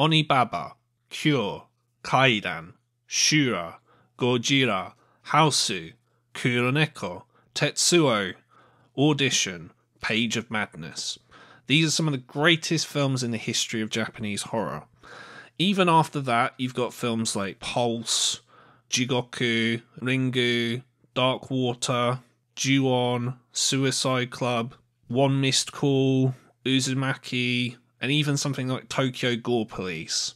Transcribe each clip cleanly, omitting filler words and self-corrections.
Onibaba, Cure, Kaidan, Shura, Gojira, Hausu, Kuroneko, Tetsuo, Audition, Page of Madness. These are some of the greatest films in the history of Japanese horror. Even after that, you've got films like Pulse, Jigoku, Ringu, Dark Water, Ju-on, Suicide Club, One Missed Call, Uzumaki, and even something like Tokyo Gore Police.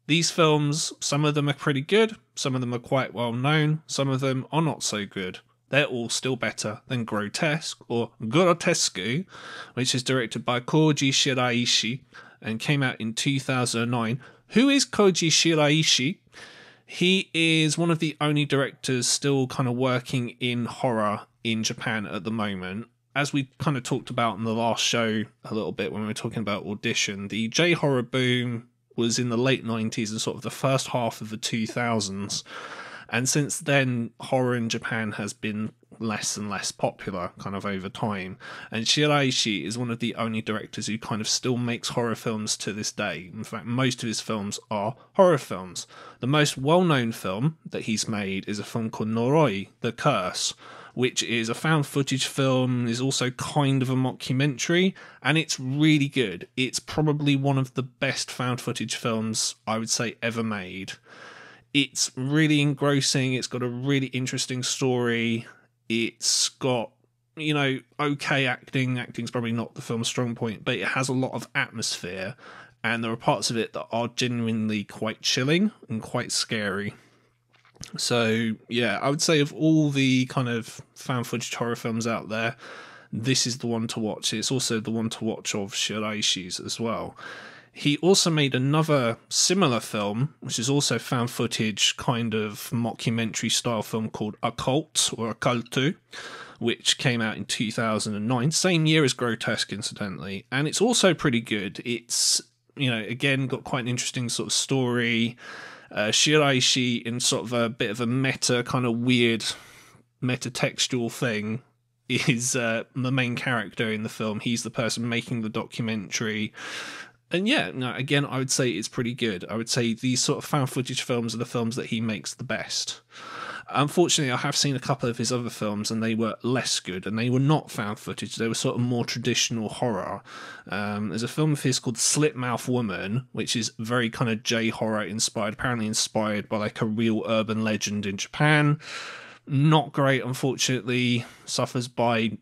These films, some of them are pretty good, some of them are quite well known, some of them are not so good. They're all still better than Grotesque, or Grotesque, which is directed by Koji Shiraishi and came out in 2009. Who is Koji Shiraishi? He is one of the only directors still kind of working in horror in Japan at the moment. As we kind of talked about in the last show a little bit when we were talking about Audition, the J-horror boom was in the late 90s and sort of the first half of the 2000s. And since then, horror in Japan has been less and less popular kind of over time. And Shiraishi is one of the only directors who kind of still makes horror films to this day. In fact, most of his films are horror films. The most well-known film that he's made is a film called Noroi, The Curse, which is a found footage film, is also kind of a mockumentary, and it's really good. It's probably one of the best found footage films I would say ever made. It's really engrossing, it's got a really interesting story, it's got, you know, okay acting. Acting's probably not the film's strong point, but it has a lot of atmosphere, and there are parts of it that are genuinely quite chilling and quite scary. So, yeah, I would say of all the kind of found footage horror films out there, this is the one to watch. It's also the one to watch of Shiraishi's as well. He also made another similar film, which is also found footage kind of mockumentary style film called Occult, or Occulto, which came out in 2009, same year as Grotesque, incidentally, and it's also pretty good. It's, you know, again, got quite an interesting sort of story. Shiraishi, in sort of a bit of a meta, kind of weird metatextual thing, is the main character in the film. He's the person making the documentary. And yeah, no, again, I would say it's pretty good. I would say these sort of found footage films are the films that he makes the best. Unfortunately, I have seen a couple of his other films and they were less good, and they were not found footage. They were sort of more traditional horror. There's a film of his called Slipmouth Woman, which is very kind of J-horror inspired, apparently inspired by like a real urban legend in Japan. Not great, unfortunately. Suffers by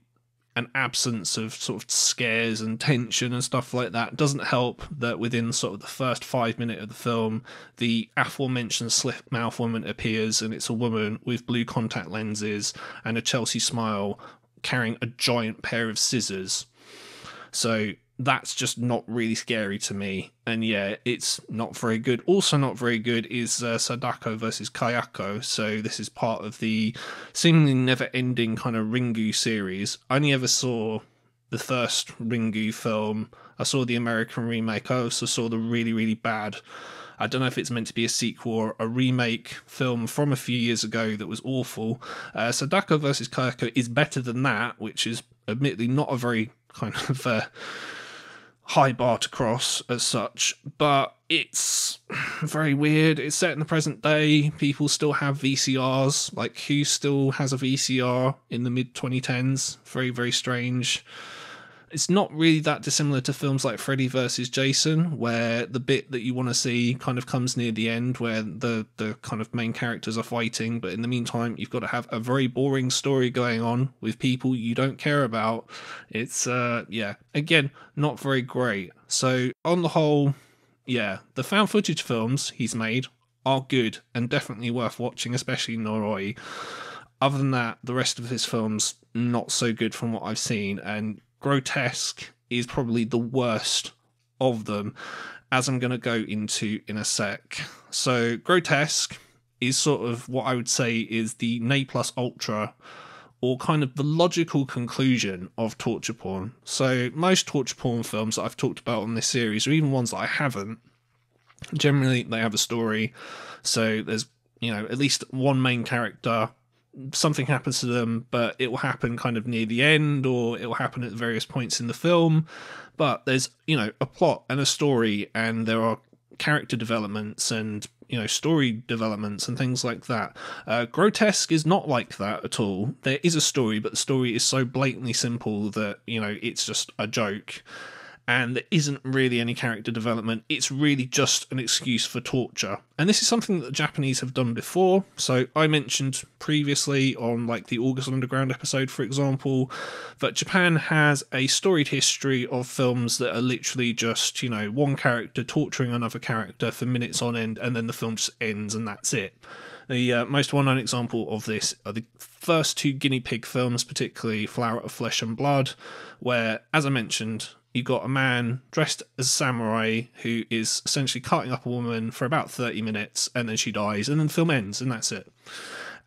an absence of sort of scares and tension and stuff like that. Doesn't help that within sort of the first 5 minutes of the film, the aforementioned Slipmouth Woman appears, and it's a woman with blue contact lenses and a Chelsea smile carrying a giant pair of scissors. So that's just not really scary to me. And yeah, it's not very good. Also not very good is Sadako versus Kayako. So this is part of the seemingly never-ending kind of Ringu series. I only ever saw the first Ringu film. I saw the American remake. I also saw the really, really bad, I don't know if it's meant to be a sequel or a remake film from a few years ago that was awful. Sadako versus Kayako is better than that, which is admittedly not a very kind of high bar to cross as such, but it's very weird. It's set in the present day. People still have VCRs. Like, who still has a VCR in the mid-2010s? Very, very strange. It's not really that dissimilar to films like Freddy vs. Jason, where the bit that you want to see kind of comes near the end, where the kind of main characters are fighting, but in the meantime, you've got to have a very boring story going on with people you don't care about. It's, yeah, again, not very great. So, on the whole, yeah, the found footage films he's made are good and definitely worth watching, especially Noroi. Other than that, the rest of his films, not so good from what I've seen, and Grotesque is probably the worst of them, as I'm going to go into in a sec. So Grotesque is sort of what I would say is the ne plus ultra, or kind of the logical conclusion of torture porn. So most torture porn films that I've talked about on this series, or even ones that I haven't, generally they have a story. So there's, you know, at least one main character, something happens to them, but it will happen kind of near the end, or it will happen at various points in the film. But there's, you know, a plot and a story, and there are character developments and, you know, story developments and things like that. Grotesque is not like that at all. There is a story, but the story is so blatantly simple that, you know, it's just a joke. And there isn't really any character development. It's really just an excuse for torture. And this is something that the Japanese have done before. So I mentioned previously on like the August Underground episode, for example, that Japan has a storied history of films that are literally just, you know, one character torturing another character for minutes on end, and then the film just ends and that's it. The most well-known example of this are the first two guinea pig films, particularly Flower of Flesh and Blood, where, as I mentioned, you got a man dressed as a samurai who is essentially cutting up a woman for about 30 minutes, and then she dies, and then the film ends, and that's it.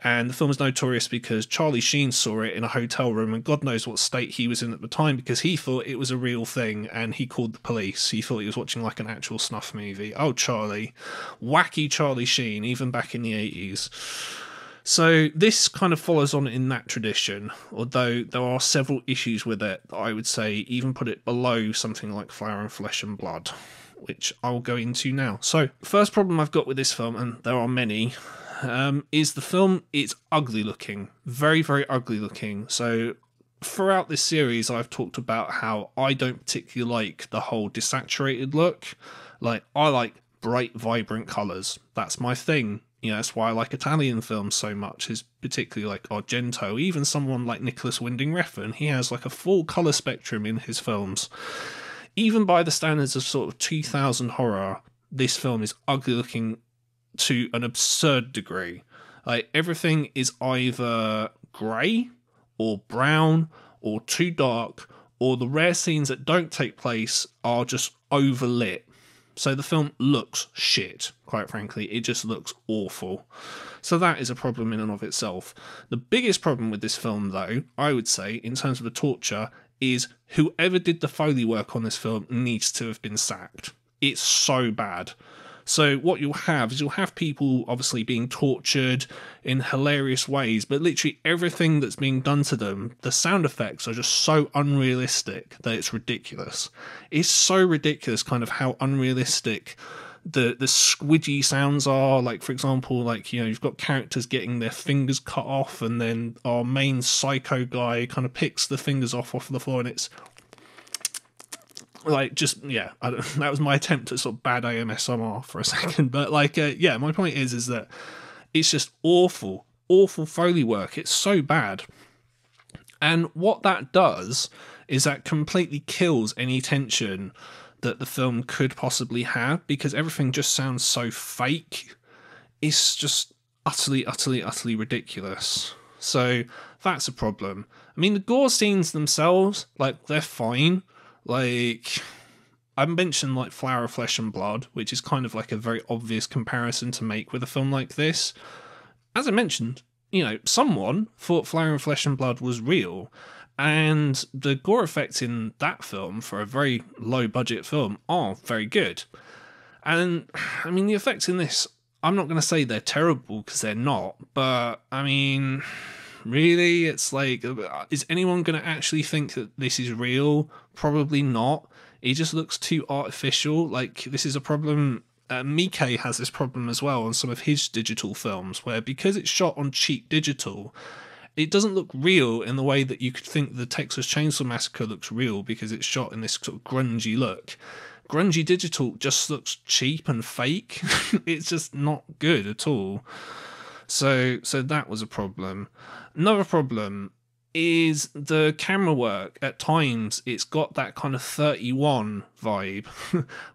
And the film is notorious because Charlie Sheen saw it in a hotel room, and God knows what state he was in at the time, because he thought it was a real thing, and he called the police. He thought he was watching like an actual snuff movie. Oh, Charlie. Wacky Charlie Sheen, even back in the 80s. So this kind of follows on in that tradition, although there are several issues with it that I would say even put it below something like Flower and Flesh and Blood, which I'll go into now. So, first problem I've got with this film, and there are many, is the film is ugly looking. Very, very ugly looking. So, throughout this series, I've talked about how I don't particularly like the whole desaturated look. Like, I like bright, vibrant colours. That's my thing. You know, that's why I like Italian films so much, is particularly like Argento. Even someone like Nicholas Winding Refn, he has like a full colour spectrum in his films. Even by the standards of sort of 2000 horror, this film is ugly looking to an absurd degree. Like, everything is either grey or brown or too dark, or the rare scenes that don't take place are just overlit. So the film looks shit, quite frankly. It just looks awful. So that is a problem in and of itself. The biggest problem with this film, though, I would say, in terms of the torture, is whoever did the Foley work on this film needs to have been sacked. It's so bad. So what you'll have is you'll have people obviously being tortured in hilarious ways, but literally everything that's being done to them, the sound effects are just so unrealistic that it's ridiculous. It's so ridiculous kind of how unrealistic the squidgy sounds are. Like, for example, like, you know, you've got characters getting their fingers cut off, and then our main psycho guy kind of picks the fingers off the floor, and it's like, just, yeah, that was my attempt at sort of bad AMSMR for a second, but like, yeah, my point is that it's just awful Foley work. It's so bad, and what that does is that completely kills any tension that the film could possibly have, because everything just sounds so fake. It's just utterly ridiculous. So that's a problem. I mean, the gore scenes themselves, like, they're fine. Like, I mentioned like Flower of Flesh and Blood, which is kind of like a very obvious comparison to make with a film like this. As I mentioned, you know, someone thought Flower of Flesh and Blood was real, and the gore effects in that film, for a very low budget film, are very good. And I mean, the effects in this, I'm not going to say they're terrible, because they're not, but I mean, really, it's like, is anyone going to actually think that this is real? Probably not. It just looks too artificial. Like, this is a problem. Miike has this problem as well on some of his digital films, where because it's shot on cheap digital, it doesn't look real in the way that you could think the Texas Chainsaw Massacre looks real, because it's shot in this sort of grungy look. Grungy digital just looks cheap and fake. It's just not good at all. So that was a problem. Another problem is the camera work. At times, it's got that kind of 31 vibe,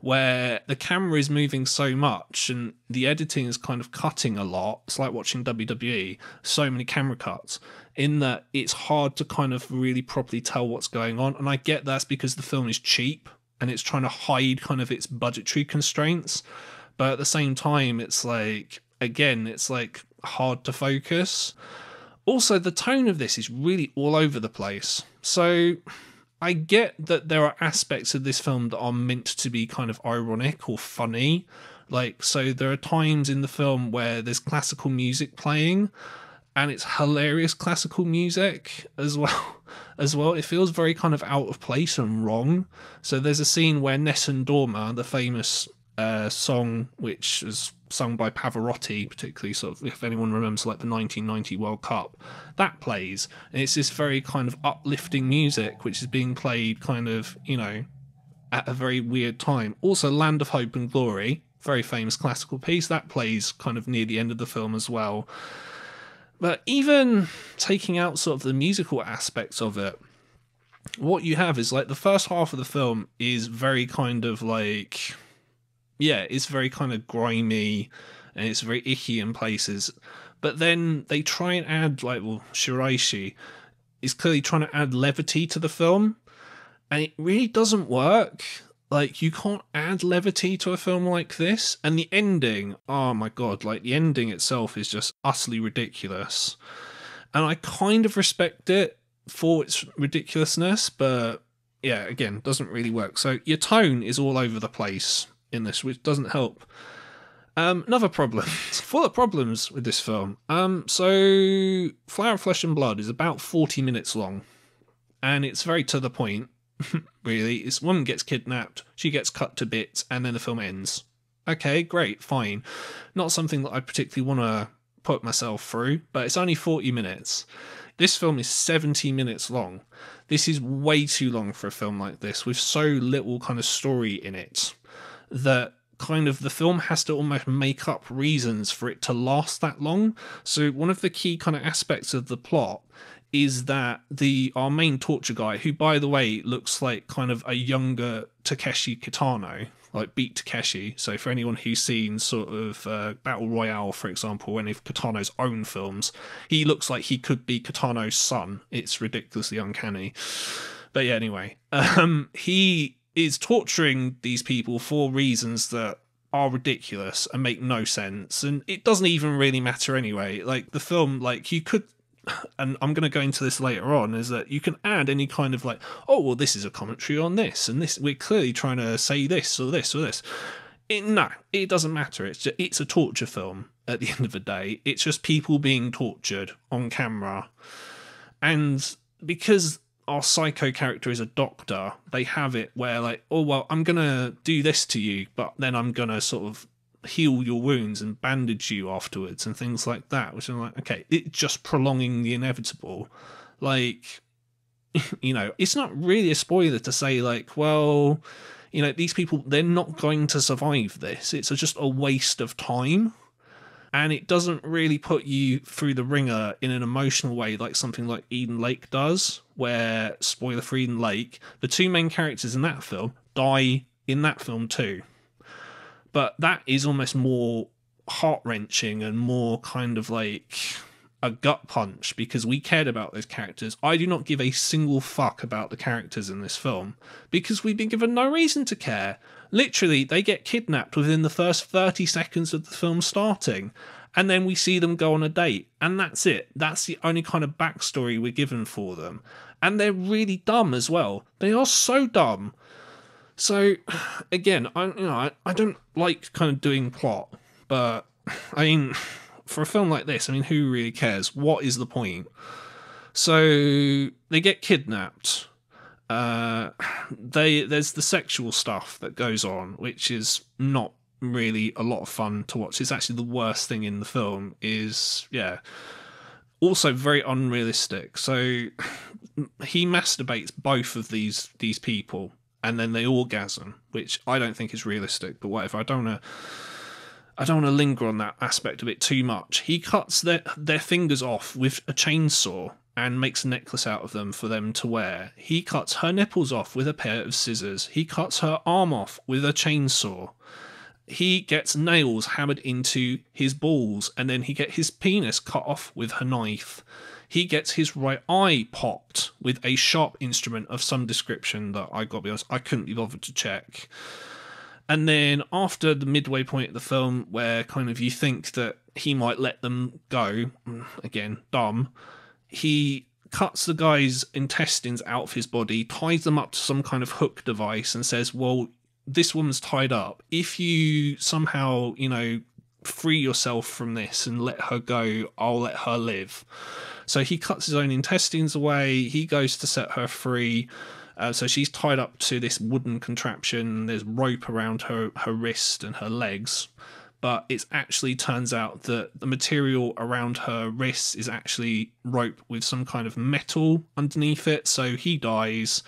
where the camera is moving so much and the editing is kind of cutting a lot. It's like watching WWE, so many camera cuts, in that it's hard to kind of really properly tell what's going on. And I get that's because the film is cheap and it's trying to hide kind of its budgetary constraints. But at the same time, it's like, again, it's like hard to focus. Also, the tone of this is really all over the place. So I get that there are aspects of this film that are meant to be kind of ironic or funny. Like, so there are times in the film where there's classical music playing, and it's hilarious classical music as well. It feels very kind of out of place and wrong. So there's a scene where Nessun Dorma, the famous song, which was sung by Pavarotti, particularly sort of, if anyone remembers like the 1990 World Cup, that plays, and it's this very kind of uplifting music which is being played kind of, you know, at a very weird time. Also, Land of Hope and Glory, very famous classical piece, that plays kind of near the end of the film as well. But even taking out sort of the musical aspects of it, what you have is like the first half of the film is very kind of like, yeah, it's very kind of grimy and it's very icky in places. But then they try and add, like, well, Shiraishi is clearly trying to add levity to the film, and it really doesn't work. Like, you can't add levity to a film like this. And the ending, oh my god, like, the ending itself is just utterly ridiculous. And I kind of respect it for its ridiculousness, but yeah, again, doesn't really work. So your tone is all over the place in this, which doesn't help. Another problem. It's full of problems with this film. So Flower of Flesh and Blood is about 40 minutes long, and it's very to the point, really. This woman gets kidnapped, she gets cut to bits, and then the film ends. Okay, great, fine. Not something that I particularly want to put myself through, but it's only 40 minutes. This film is 70 minutes long. This is way too long for a film like this, with so little kind of story in it, that kind of the film has to almost make up reasons for it to last that long. So one of the key kind of aspects of the plot is that our main torture guy, who by the way looks like kind of a younger Takeshi Kitano, like Beat Takeshi. So for anyone who's seen sort of Battle Royale, for example, any of Kitano's own films, he looks like he could be Kitano's son. It's ridiculously uncanny. But yeah, anyway, he is torturing these people for reasons that are ridiculous and make no sense, and it doesn't even really matter anyway. Like, the film, like, you could, and I'm going to go into this later on, is that you can add any kind of like, oh, well, this is a commentary on this, and this, we're clearly trying to say this or this or this. No, it doesn't matter. It's a torture film at the end of the day. It's just people being tortured on camera. And because our psycho character is a doctor, they have it where like, oh, well, I'm going to do this to you, but then I'm going to sort of heal your wounds and bandage you afterwards and things like that, which I'm like, okay, it's just prolonging the inevitable. Like, you know, it's not really a spoiler to say like, well, you know, these people, they're not going to survive this. It's just a waste of time. And it doesn't really put you through the ringer in an emotional way like something like Eden Lake does, where, spoiler for Eden Lake, the two main characters in that film die in that film too. But that is almost more heart-wrenching and more kind of like a gut punch, because we cared about those characters. I do not give a single fuck about the characters in this film, because we've been given no reason to care. Literally, they get kidnapped within the first 30 seconds of the film starting, and then we see them go on a date, and that's it. That's the only kind of backstory we're given for them. And they're really dumb as well. They are so dumb. So, again, I don't like kind of doing plot, but, I mean, for a film like this, I mean, who really cares? What is the point? So, they get kidnapped. There's the sexual stuff that goes on, which is not really a lot of fun to watch. It's actually the worst thing in the film. Is, yeah, also very unrealistic. So he masturbates both of these people, and then they orgasm, which I don't think is realistic. But whatever. I don't want to linger on that aspect of it too much. He cuts their fingers off with a chainsaw and makes a necklace out of them for them to wear. He cuts her nipples off with a pair of scissors. He cuts her arm off with a chainsaw. He gets nails hammered into his balls, and then he gets his penis cut off with her knife. He gets his right eye popped with a sharp instrument of some description that, I gotta be honest, I couldn't be bothered to check. And then after the midway point of the film, where kind of you think that he might let them go, again, dumb, he cuts the guy's intestines out of his body, ties them up to some kind of hook device, and says, well, this woman's tied up. If you somehow, you know, free yourself from this and let her go, I'll let her live. So he cuts his own intestines away. He goes to set her free. So she's tied up to this wooden contraption. There's rope around her wrist and her legs. But it actually turns out that the material around her wrists is actually rope with some kind of metal underneath it. So he dies.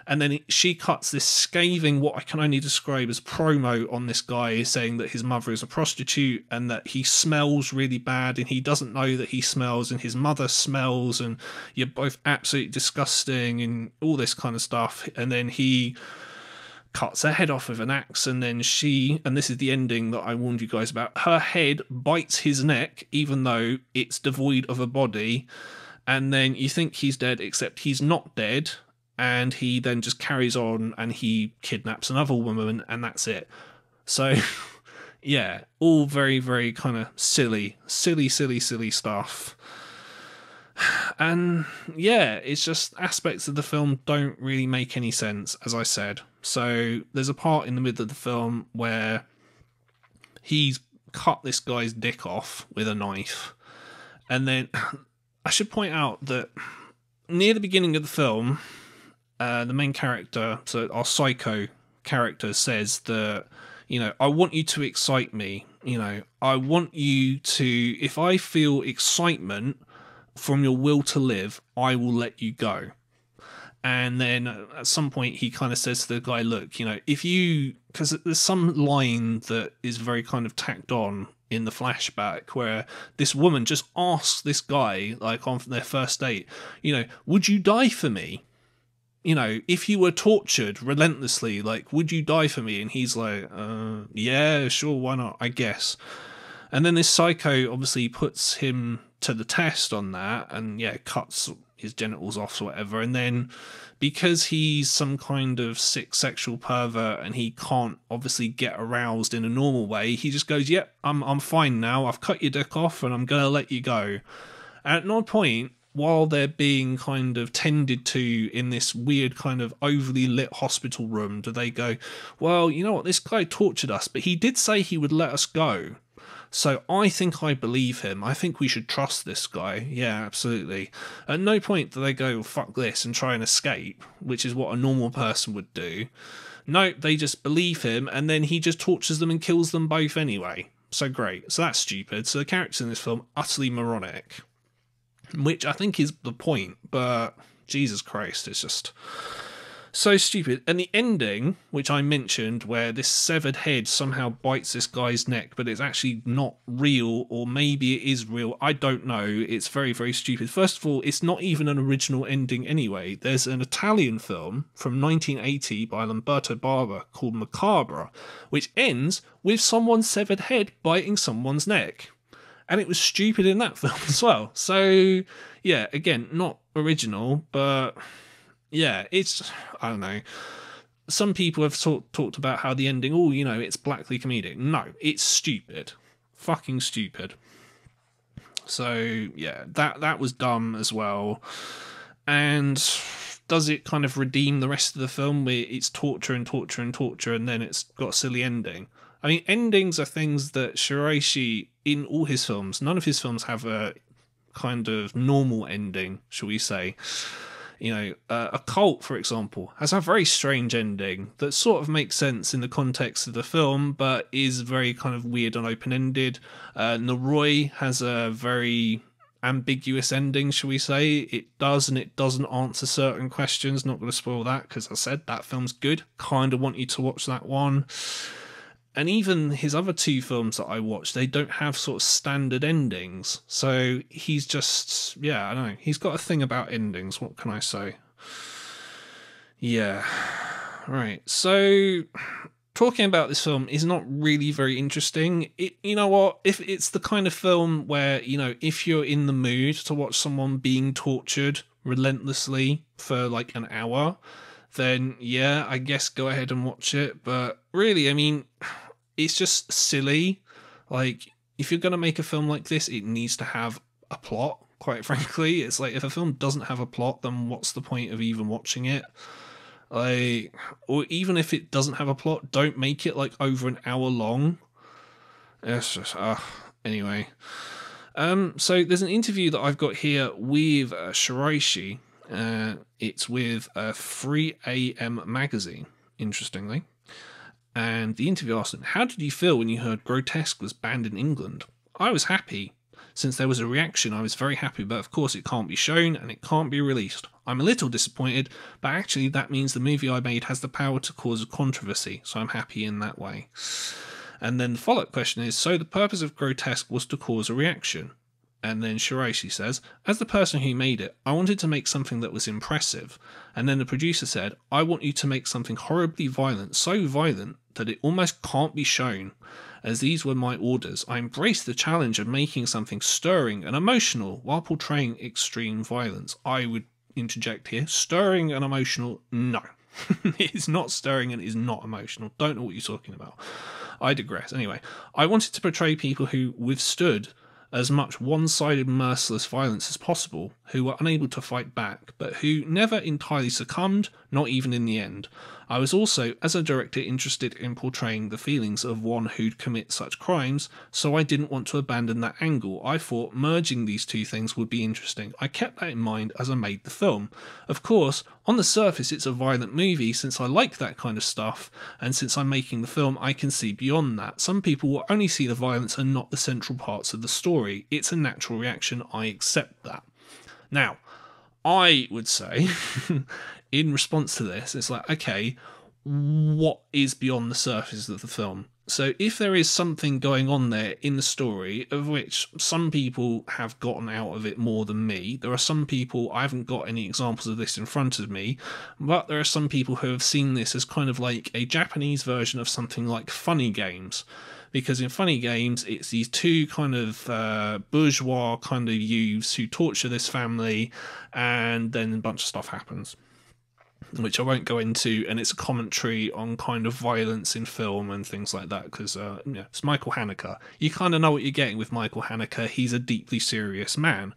And then she cuts this scathing, what I can only describe as promo on this guy, saying that his mother is a prostitute and that he smells really bad and he doesn't know that he smells and his mother smells and you're both absolutely disgusting and all this kind of stuff. And then he cuts her head off with an axe, and then she, and this is the ending that I warned you guys about, her head bites his neck even though it's devoid of a body, and then you think he's dead, except he's not dead, and he then just carries on and he kidnaps another woman, and that's it. So yeah, all very, very kind of silly stuff. And yeah, it's just aspects of the film don't really make any sense, as I said. So there's a part in the middle of the film where he's cut this guy's dick off with a knife. And then I should point out that near the beginning of the film, the main character, so our psycho character, says that, you know, I want you to excite me. You know, I want you to, if I feel excitement from your will to live, I will let you go. And then at some point he kind of says to the guy, look, you know, if you, because there's some line that is very kind of tacked on in the flashback where this woman just asks this guy, like on their first date, you know, would you die for me? You know, if you were tortured relentlessly, like, would you die for me? And he's like, yeah, sure, why not, I guess. And then this psycho obviously puts him to the test on that, and yeah, cuts his genitals off or whatever. And then because he's some kind of sick sexual pervert and he can't obviously get aroused in a normal way, he just goes, yep, I'm fine now, I've cut your dick off and I'm gonna let you go. And at no point, while they're being kind of tended to in this weird kind of overly lit hospital room, do they go, well, you know what, this guy tortured us, but he did say he would let us go. So I think I believe him. I think we should trust this guy. Yeah, absolutely. At no point do they go, fuck this, and try and escape, which is what a normal person would do. No, they just believe him, and then he just tortures them and kills them both anyway. So great. So that's stupid. So the characters in this film, utterly moronic. Which I think is the point, but Jesus Christ, it's just so stupid. And the ending, which I mentioned, where this severed head somehow bites this guy's neck, but it's actually not real, or maybe it is real, I don't know. It's very, very stupid. First of all, it's not even an original ending anyway. There's an Italian film from 1980 by Lamberto Bava called Macabre, which ends with someone's severed head biting someone's neck. And it was stupid in that film as well. So, yeah, again, not original, but yeah, it's, I don't know. Some people have talked about how the ending, oh, you know, it's blackly comedic. No, it's stupid. Fucking stupid. So, yeah, that was dumb as well. And does it kind of redeem the rest of the film where it's torture and torture and torture and then it's got a silly ending? I mean, endings are things that Shiraishi, in all his films, none of his films have a kind of normal ending, shall we say. You know, a Cult, for example, has a very strange ending that sort of makes sense in the context of the film, but is very kind of weird and open-ended. Noroi has a very ambiguous ending, shall we say. It does and it doesn't answer certain questions. Not going to spoil that, because I said that film's good. Kind of want you to watch that one. And even his other two films that I watched, they don't have sort of standard endings. So he's just, yeah, I don't know. He's got a thing about endings. What can I say? Yeah. Right. So talking about this film is not really very interesting. You know what? If it's the kind of film where, you know, if you're in the mood to watch someone being tortured relentlessly for like an hour, then yeah, I guess go ahead and watch it. But really, I mean, it's just silly. Like, if you're going to make a film like this, it needs to have a plot, quite frankly. It's like, if a film doesn't have a plot, then what's the point of even watching it? Like, or even if it doesn't have a plot, don't make it like over an hour long. It's just, anyway. So there's an interview that I've got here with Shiraishi, It's with a 3am magazine, interestingly. And the interview asked him, "How did you feel when you heard Grotesque was banned in England?" "I was happy. Since there was a reaction, I was very happy, but of course it can't be shown and it can't be released. I'm a little disappointed, but actually that means the movie I made has the power to cause a controversy, so I'm happy in that way." And then the follow-up question is, "So the purpose of Grotesque was to cause a reaction?" And then Shiraishi says, "As the person who made it, I wanted to make something that was impressive." And then the producer said, "I want you to make something horribly violent, so violent that it almost can't be shown. As these were my orders, I embraced the challenge of making something stirring and emotional while portraying extreme violence." I would interject here, stirring and emotional, no. It is not stirring and it is not emotional. Don't know what you're talking about. I digress. Anyway, I wanted to portray people who withstood as much one-sided merciless violence as possible, who were unable to fight back, but who never entirely succumbed, not even in the end. I was also, as a director, interested in portraying the feelings of one who'd commit such crimes, so I didn't want to abandon that angle. I thought merging these two things would be interesting. I kept that in mind as I made the film. Of course, on the surface it's a violent movie since I like that kind of stuff, and since I'm making the film I can see beyond that. Some people will only see the violence and not the central parts of the story. It's a natural reaction, I accept that. Now, I would say, in response to this, it's like, okay, what is beyond the surface of the film? So if there is something going on there in the story, of which some people have gotten out of it more than me, there are some people, I haven't got any examples of this in front of me, but there are some people who have seen this as kind of like a Japanese version of something like Funny Games. Because in Funny Games, it's these two kind of bourgeois kind of youths who torture this family, and then a bunch of stuff happens, which I won't go into, and it's a commentary on kind of violence in film and things like that, because it's Michael Haneke. You kind of know what you're getting with Michael Haneke. He's a deeply serious man.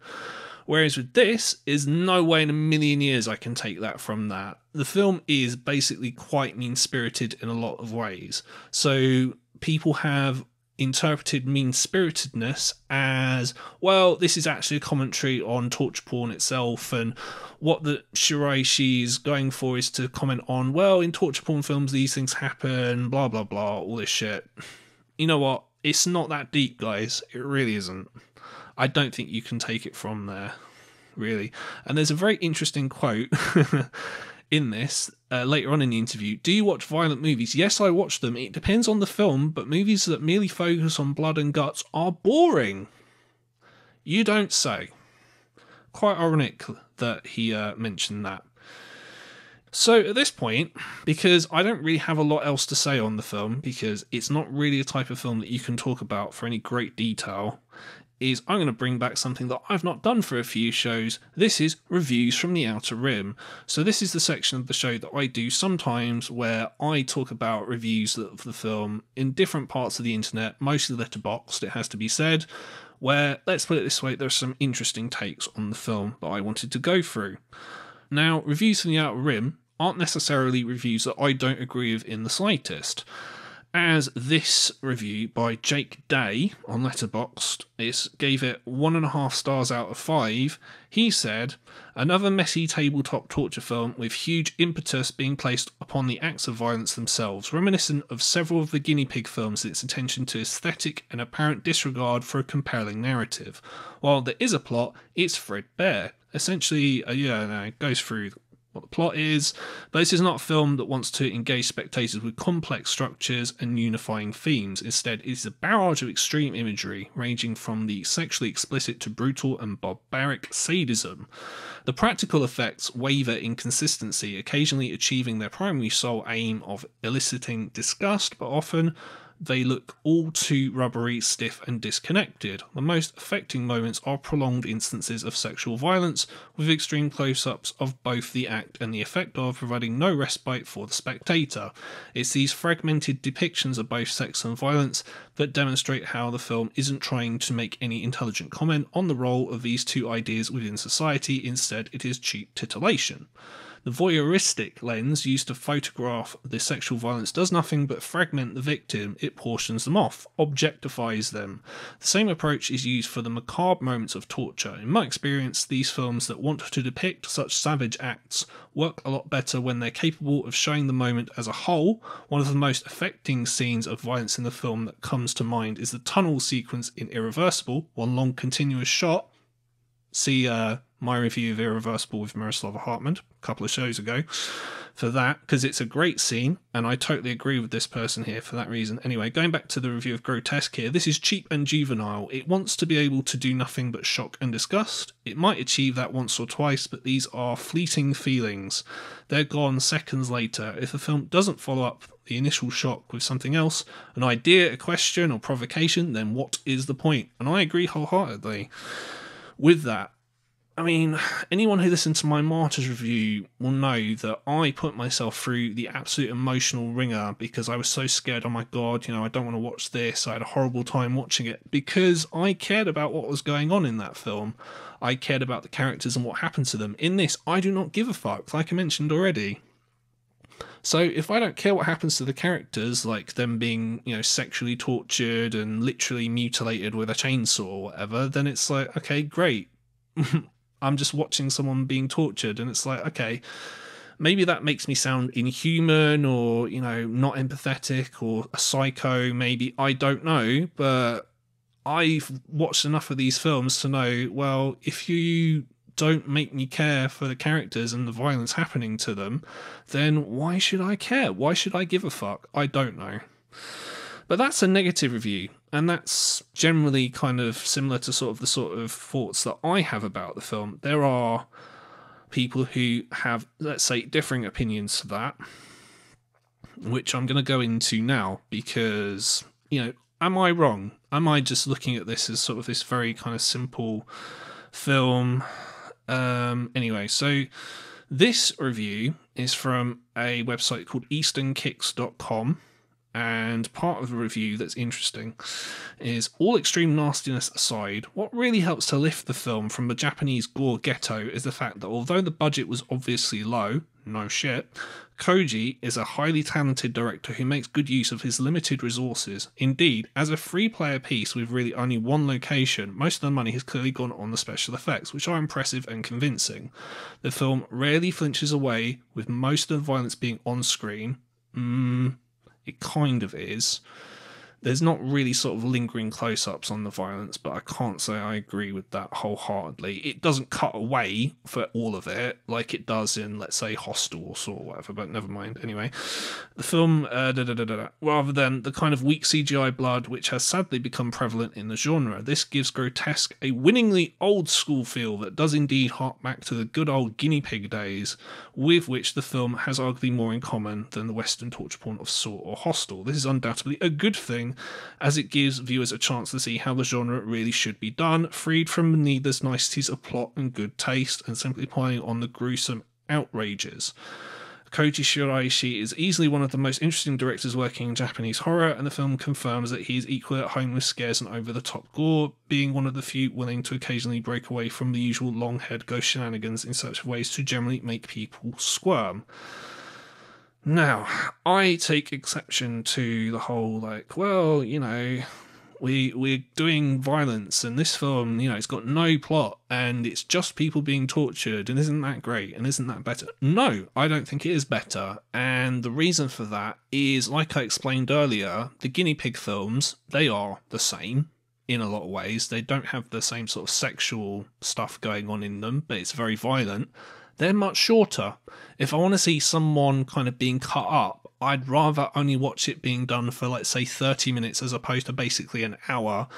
Whereas with this, is no way in a million years I can take that from that. The film is basically quite mean-spirited in a lot of ways. So people have interpreted mean-spiritedness as, well, this is actually a commentary on torture porn itself, and what the Shiraishi is going for is to comment on, well, in torture porn films these things happen, blah blah blah, all this shit. You know what? It's not that deep, guys. It really isn't. I don't think you can take it from there, really. And there's a very interesting quote in this later on in the interview. "Do you watch violent movies?" "Yes, I watch them. It depends on the film, but movies that merely focus on blood and guts are boring." You don't say. Quite ironic that he mentioned that. So at this point, because I don't really have a lot else to say on the film, because it's not really a type of film that you can talk about for any great detail, is I'm going to bring back something that I've not done for a few shows. This is Reviews from the Outer Rim. So this is the section of the show that I do sometimes where I talk about reviews of the film in different parts of the internet, mostly letterboxed, it has to be said, where, let's put it this way, there's some interesting takes on the film that I wanted to go through. Now, Reviews from the Outer Rim aren't necessarily reviews that I don't agree with in the slightest. As this review by Jake Day on Letterboxd gave it 1.5 stars out of 5, he said, "Another messy tabletop torture film with huge impetus being placed upon the acts of violence themselves, reminiscent of several of the guinea pig films in its attention to aesthetic and apparent disregard for a compelling narrative. While there is a plot, it's threadbare." Essentially, it goes through what the plot is, but this is not a film that wants to engage spectators with complex structures and unifying themes. Instead, it is a barrage of extreme imagery, ranging from the sexually explicit to brutal and barbaric sadism. The practical effects waver in consistency, occasionally achieving their primary sole aim of eliciting disgust, but often they look all too rubbery, stiff and disconnected. The most affecting moments are prolonged instances of sexual violence, with extreme close-ups of both the act and the effect of, providing no respite for the spectator. It's these fragmented depictions of both sex and violence that demonstrate how the film isn't trying to make any intelligent comment on the role of these two ideas within society. Instead, it is cheap titillation. The voyeuristic lens used to photograph the sexual violence does nothing but fragment the victim. It portions them off, objectifies them. The same approach is used for the macabre moments of torture. In my experience, these films that want to depict such savage acts work a lot better when they're capable of showing the moment as a whole. One of the most affecting scenes of violence in the film that comes to mind is the tunnel sequence in Irreversible, one long continuous shot. See my review of Irreversible with Miroslava Hartman a couple of shows ago for that, because it's a great scene, and I totally agree with this person here for that reason. Anyway, going back to the review of Grotesque here, this is cheap and juvenile. It wants to be able to do nothing but shock and disgust. It might achieve that once or twice, but these are fleeting feelings. They're gone seconds later. If the film doesn't follow up the initial shock with something else, an idea, a question, or provocation, then what is the point? And I agree wholeheartedly with that. I mean, anyone who listened to my Martyrs review will know that I put myself through the absolute emotional ringer because I was so scared. Oh my God, I don't want to watch this. I had a horrible time watching it because I cared about what was going on in that film. I cared about the characters and what happened to them. In this, I do not give a fuck, like I mentioned already. So if I don't care what happens to the characters, like them being, sexually tortured and literally mutilated with a chainsaw or whatever, then it's like, okay, great. I'm just watching someone being tortured, and it's like, okay, maybe that makes me sound inhuman or, not empathetic or a psycho, maybe, I don't know, but I've watched enough of these films to know, well, if you don't make me care for the characters and the violence happening to them, then why should I care? Why should I give a fuck? I don't know. But that's a negative review, and that's generally kind of similar to the sort of thoughts that I have about the film. There are people who have, let's say, differing opinions to that, which I'm going to go into now because, am I wrong? Am I just looking at this as sort of this very kind of simple film? Anyway, so this review is from a website called easternkicks.com. And part of the review that's interesting is, all extreme nastiness aside, what really helps to lift the film from the Japanese gore ghetto is the fact that although the budget was obviously low, no shit, Koji is a highly talented director who makes good use of his limited resources. Indeed, as a free-player piece with really only one location, most of the money has clearly gone on the special effects, which are impressive and convincing. The film rarely flinches away, with most of the violence being on-screen. It kind of is. There's not really sort of lingering close-ups on the violence, but I can't say I agree with that wholeheartedly. It doesn't cut away for all of it like it does in, let's say, Hostel or Saw or whatever, but never mind. Anyway, the film, rather than the kind of weak CGI blood which has sadly become prevalent in the genre, this gives Grotesque a winningly old-school feel that does indeed hark back to the good old guinea pig days, with which the film has arguably more in common than the Western torture porn of Saw or Hostel. This is undoubtedly a good thing, as it gives viewers a chance to see how the genre really should be done, freed from the needless niceties of plot and good taste, and simply piling on the gruesome outrages. Koji Shiraishi is easily one of the most interesting directors working in Japanese horror, and the film confirms that he is equally at home with scares and over-the-top gore, being one of the few willing to occasionally break away from the usual long-haired ghost shenanigans in such ways to generally make people squirm. Now, I take exception to the whole, we're doing violence, and this film, it's got no plot, and it's just people being tortured, and isn't that great, and isn't that better? No, I don't think it is better, and the reason for that is, like I explained earlier, the guinea pig films, they are the same in a lot of ways. They don't have the same sort of sexual stuff going on in them, but it's very violent. They're much shorter. If I want to see someone kind of being cut up, I'd rather only watch it being done for, let's say, 30 minutes as opposed to basically an hour,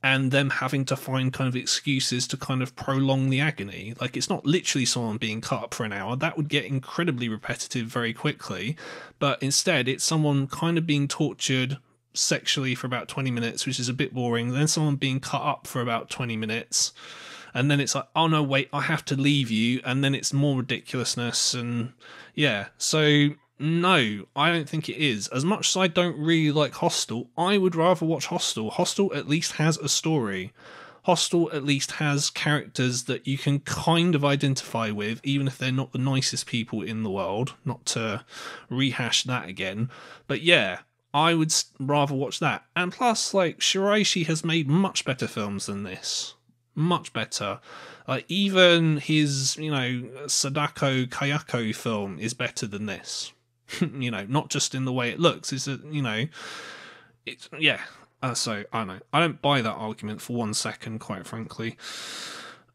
and them having to find kind of excuses to kind of prolong the agony. Like, it's not literally someone being cut up for an hour. That would get incredibly repetitive very quickly. But instead, it's someone kind of being tortured sexually for about 20 minutes, which is a bit boring. Then someone being cut up for about 20 minutes. And then it's like, oh no, wait, I have to leave you. And then it's more ridiculousness. And yeah, so no, I don't think it is. As much as I don't really like Hostel, I would rather watch Hostel. Hostel at least has a story. Hostel at least has characters that you can kind of identify with, even if they're not the nicest people in the world. Not to rehash that again. But yeah, I would rather watch that. And plus, like, Shiraishi has made much better films than this. Much better. Even his, Sadako Kayako film is better than this. Not just in the way it looks. It's yeah. So, I don't know. I don't buy that argument for 1 second, quite frankly.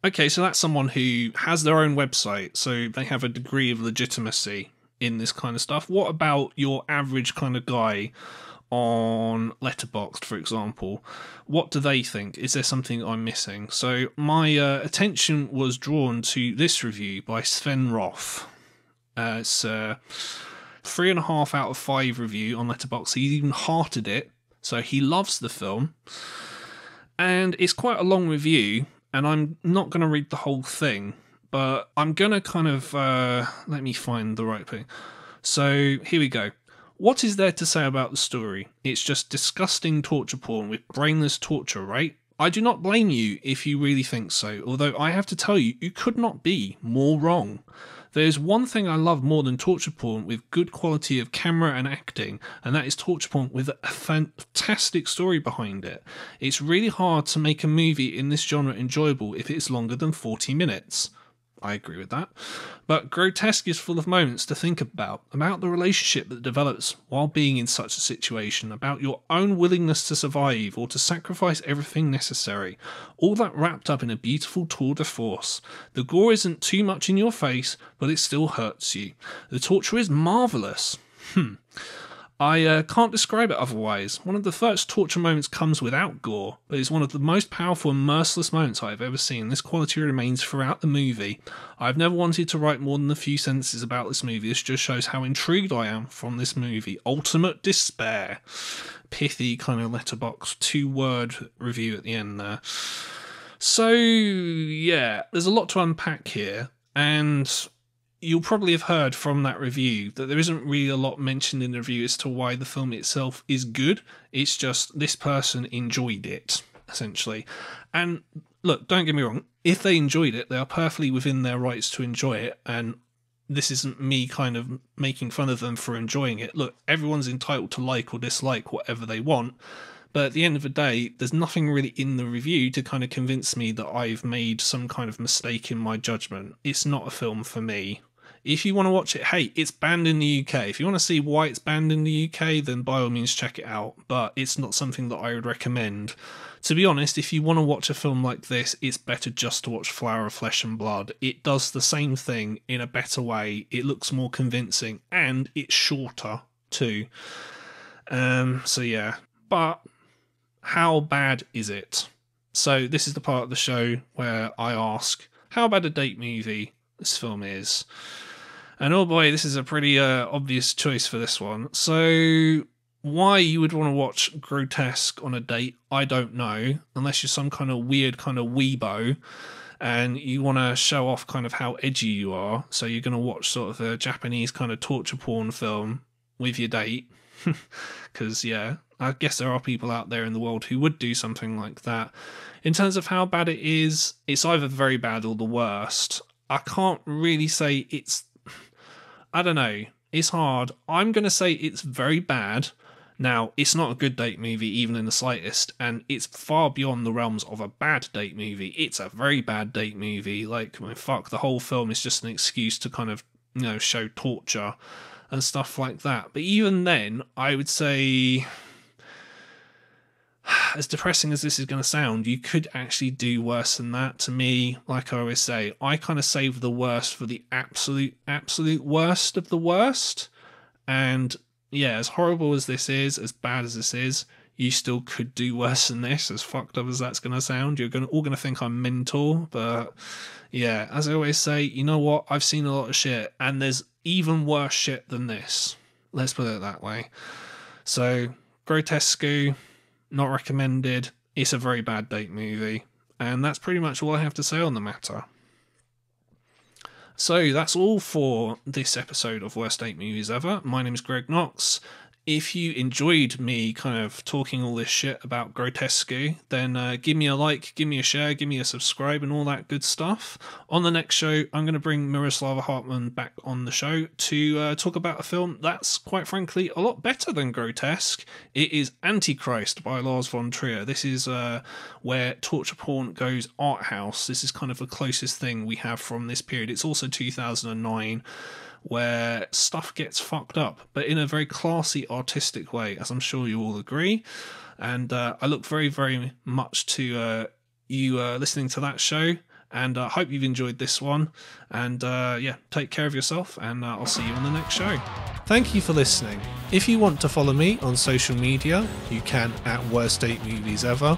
Okay, so that's someone who has their own website, so they have a degree of legitimacy in this kind of stuff. What about your average kind of guy on Letterboxd, for example? What do they think? Is there something I'm missing? So my attention was drawn to this review by Sven Roth. It's 3.5 out of 5 review on Letterboxd. He even hearted it, so he loves the film. And it's quite a long review, and I'm not going to read the whole thing, but I'm going to kind of let me find the right thing. So here we go. What is there to say about the story? It's just disgusting torture porn with brainless torture, right? I do not blame you if you really think so, although I have to tell you, you could not be more wrong. There's one thing I love more than torture porn with good quality of camera and acting, and that is torture porn with a fantastic story behind it. It's really hard to make a movie in this genre enjoyable if it's longer than 40 minutes. I agree with that. But Grotesque is full of moments to think about the relationship that develops while being in such a situation, about your own willingness to survive or to sacrifice everything necessary. All that wrapped up in a beautiful tour de force. The gore isn't too much in your face, but it still hurts you. The torture is marvellous. I can't describe it otherwise. One of the first torture moments comes without gore, but it's one of the most powerful and merciless moments I've ever seen. This quality remains throughout the movie. I've never wanted to write more than a few sentences about this movie. This just shows how intrigued I am from this movie. Ultimate despair. Pithy kind of Letterboxd 2-word review at the end there. So, yeah, there's a lot to unpack here, and you'll probably have heard from that review that there isn't really a lot mentioned in the review as to why the film itself is good. It's just this person enjoyed it, essentially. And look, don't get me wrong, if they enjoyed it, they are perfectly within their rights to enjoy it, and this isn't me kind of making fun of them for enjoying it. Look, everyone's entitled to like or dislike whatever they want, but at the end of the day, there's nothing really in the review to kind of convince me that I've made some kind of mistake in my judgment. It's not a film for me. If you want to watch it, hey, it's banned in the UK. If you want to see why it's banned in the UK, then by all means check it out. But it's not something that I would recommend. To be honest, if you want to watch a film like this, it's better just to watch Flower of Flesh and Blood. It does the same thing in a better way. It looks more convincing, and it's shorter too. So yeah. But how bad is it? So this is the part of the show where I ask how bad a date movie this film is. And oh boy, this is a pretty obvious choice for this one. So why you would want to watch Grotesque on a date, I don't know, unless you're some kind of weird kind of weebo and you want to show off kind of how edgy you are. So you're going to watch sort of a Japanese kind of torture porn film with your date. Because, yeah, I guess there are people out there in the world who would do something like that. In terms of how bad it is, it's either very bad or the worst. I can't really say it's... I don't know. It's hard. I'm going to say it's very bad. Now, it's not a good date movie, even in the slightest, and it's far beyond the realms of a bad date movie. It's a very bad date movie. Like, I mean, fuck, the whole film is just an excuse to kind of, show torture and stuff like that. But even then, I would say, as depressing as this is going to sound, you could actually do worse than that. To me, like I always say, I kind of save the worst for the absolute worst of the worst. And yeah, as horrible as this is, as bad as this is, you still could do worse than this, as fucked up as that's going to sound. You're all going to think I'm mental, but yeah, as I always say, you know what? I've seen a lot of shit, and there's even worse shit than this. Let's put it that way. So, Grotesque, not recommended. It's a very bad date movie. And that's pretty much all I have to say on the matter. So that's all for this episode of Worst Date Movies Ever. My name is Greg Knox. if you enjoyed me kind of talking all this shit about Grotesque, then give me a like, give me a share, give me a subscribe and all that good stuff. On the next show, I'm going to bring Miroslava Hartman back on the show to talk about a film that's, quite frankly, a lot better than Grotesque. It is Antichrist by Lars von Trier. This is where torture porn goes art house. This is kind of the closest thing we have from this period. It's also 2009, where stuff gets fucked up, but in a very classy, artistic way, as I'm sure you all agree. And I look very, very much to you listening to that show, and I hope you've enjoyed this one. And yeah, take care of yourself, and I'll see you on the next show. Thank you for listening. If you want to follow me on social media, you can at Worst 8 Movies Ever.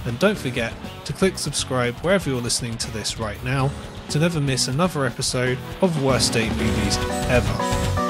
And don't forget to click subscribe wherever you're listening to this right now, to never miss another episode of Worst 8 Movies Ever.